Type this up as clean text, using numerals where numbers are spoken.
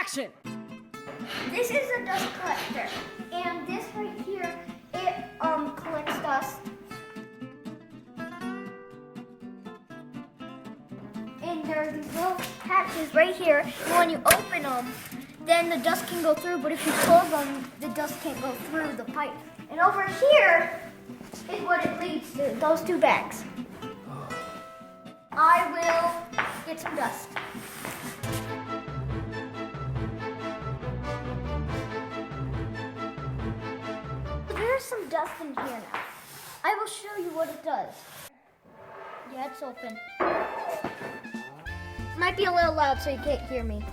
action! This is a dust collector, and this right here, it collects dust. And there are these little patches right here, and when you open them, then the dust can go through, but if you close them, the dust can't go through the pipe. And over here is what it leads to, those two bags. I will get some dust. There's some dust in here now. I will show you what it does. Yeah, it's open. Might be a little loud so you can't hear me.